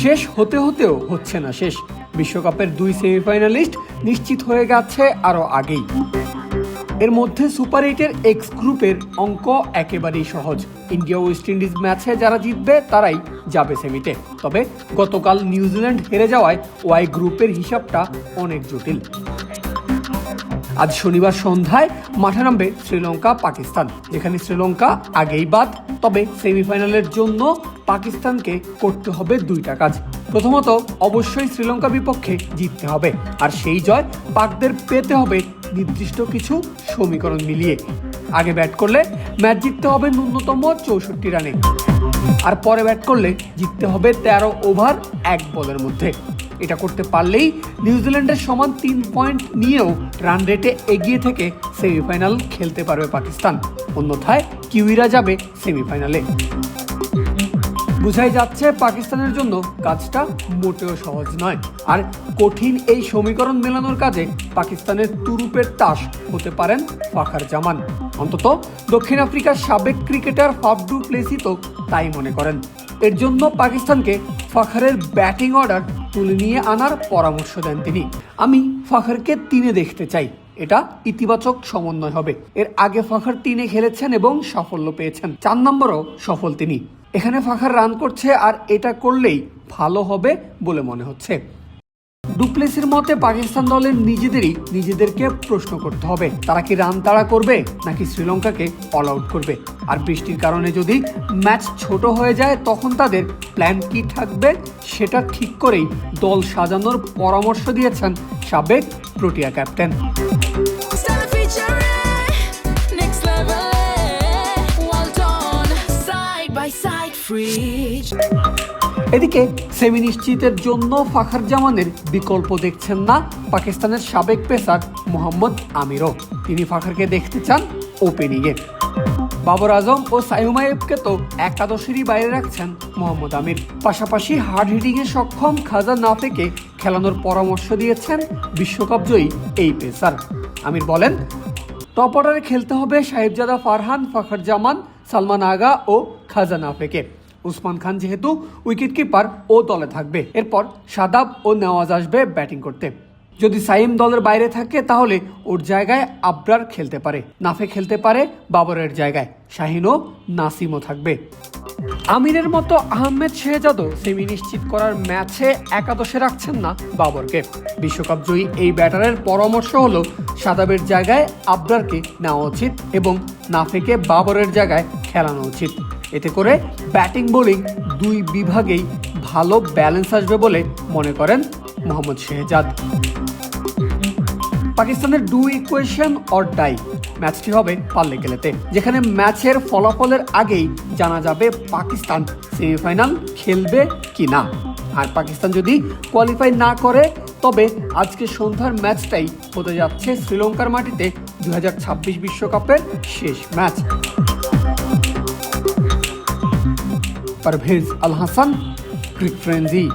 শেষ হতে হতেও হচ্ছে না শেষ। বিশ্বকাপের 2 সেমিফাইনালিস্ট নিশ্চিত হয়ে গেছে আরও আগেই। এর মধ্যে সুপার 8-এর এক্স গ্রুপের অঙ্ক একেবারেই সহজ। ইন্ডিয়া ওয়েস্ট ইন্ডিজ ম্যাচে যারা জিতবে তারাই যাবে সেমিতে। তবে গতকাল নিউজিল্যান্ড হেরে যাওয়ায় ওয়াই গ্রুপের হিসাবটা অনেক জটিল। আজ শনিবার সন্ধ্যায় মাঠে নামবে শ্রীলঙ্কা পাকিস্তান, যেখানে শ্রীলঙ্কা আগেই বাদ। তবে সেমিফাইনালের জন্য পাকিস্তানকে করতে হবে 2টা কাজ। প্রথমত অবশ্যই শ্রীলঙ্কা বিপক্ষে জিততে হবে, আর সেই জয় পাকদের পেতে হবে নির্দিষ্ট কিছু সমীকরণ মিলিয়ে। আগে ব্যাট করলে ম্যাচ জিততে হবে ন্যূনতম 64 রানে, আর পরে ব্যাট করলে জিততে হবে 13 ওভার 1 বলের মধ্যে। এটা করতে পারলেই নিউজিল্যান্ডের সমান 3 পয়েন্ট নিয়েও রান রেটে এগিয়ে থেকে সেমিফাইনাল খেলতে পারবে পাকিস্তান। অন্যথায় কিউইরা যাবে সেমিফাইনালে। বোঝাই যাচ্ছে পাকিস্তানের জন্য কাজটা মোটেও সহজ নয়। আর কঠিন এই সমীকরণ মেলানোর কাজে পাকিস্তানের তুরুপের তাস হতে পারেন ফাখার জামান। অন্তত দক্ষিণ আফ্রিকার সাবেক ক্রিকেটার ফাফ ডু প্লেসি তো তাই মনে করেন। এর জন্য পাকিস্তানকে ফাখারের ব্যাটিং অর্ডার তুলে নিয়ে আনার পরামর্শ দেন তিনি। আমি ফাখারকে 3-এ দেখতে চাই, এটা ইতিবাচক সমন্বয় হবে। এর আগে ফাখার 3-এ খেলেছেন এবং সাফল্য পেয়েছেন, 4 নম্বরও সফল তিনি। এখানে ফাখার রান করছে, আর এটা করলেই ভালো হবে বলে মনে হচ্ছে। ডুপ্লেসির মতে পাকিস্তান দলের নিজেদেরকে প্রশ্ন করতে হবে, তারা কি রান তাড়া করবে নাকি শ্রীলঙ্কাকে অল আউট করবে। আর বৃষ্টির কারণে যদি ম্যাচ ছোট হয়ে যায় তখন তাদের প্ল্যান কি থাকবে সেটা ঠিক করেই দল সাজানোর পরামর্শ দিয়েছেন সাবেক প্রোটিয়া ক্যাপ্টেন। এদিকে সেমি নিশ্চিতের জন্য ফাখার জামানের বিকল্প দেখছেন না পাকিস্তানের সাবেক পেসার মোহাম্মদ আমিরও। তিনি ফাখারকে দেখতে চান ওপেনিংয়ে। বাবর আজম ও সাইম আইয়ুবকে তো একাদশেরই বাইরে রাখছেন মোহাম্মদ আমির। পাশাপাশি হার্ড হিটিংয়ে সক্ষম খাজা নাফেকে খেলানোর পরামর্শ দিয়েছেন বিশ্বকাপ জয়ী এই পেসার। আমির বলেন, টপ অর্ডারে খেলতে হবে সাহিবজাদা ফারহান, ফাখার জামান, সালমান আগা ও খাজা নাফেকে। উসমান খান যেহেতু উইকেট কিপার ও দলে থাকবে। এরপর শাদাব ও নেওয়াজ আসবে ব্যাটিং করতে। যদি সাইম দলের বাইরে থাকে তাহলে ওর জায়গায় আবরার খেলতে পারে, নাফে খেলতে পারে বাবরের জায়গায়, শাহিন ও নাসিমও থাকবে। আমিরের মতো আহমেদ শেহজাদও সেমি নিশ্চিত করার ম্যাচে একাদশে রাখছেন না বাবরকে। বিশ্বকাপ জয়ী এই ব্যাটারের পরামর্শ হলো শাদাবের জায়গায় আবরারকে নেওয়া উচিত এবং নাফেকে বাবরের জায়গায় খেলানো উচিত। এতে করে ব্যাটিং বোলিং 2 বিভাগেই ভালো ব্যালেন্স আসবে বলে মনে করেন মোহাম্মদ শেহজাদ। পাকিস্তানের 2 ইকুয়েশন অর ডাই ম্যাচটি হবে পাল্লে কেলেতে, যেখানে ম্যাচের ফলাফলের আগেই জানা যাবে পাকিস্তান সেমিফাইনাল খেলবে কি না। আর পাকিস্তান যদি কোয়ালিফাই না করে তবে আজকে সন্ধ্যার ম্যাচটাই হতে যাচ্ছে শ্রীলঙ্কার মাটিতে 2026 বিশ্বকাপের শেষ ম্যাচ। परवेज अल हसन, क्रिक फ्रेंजी।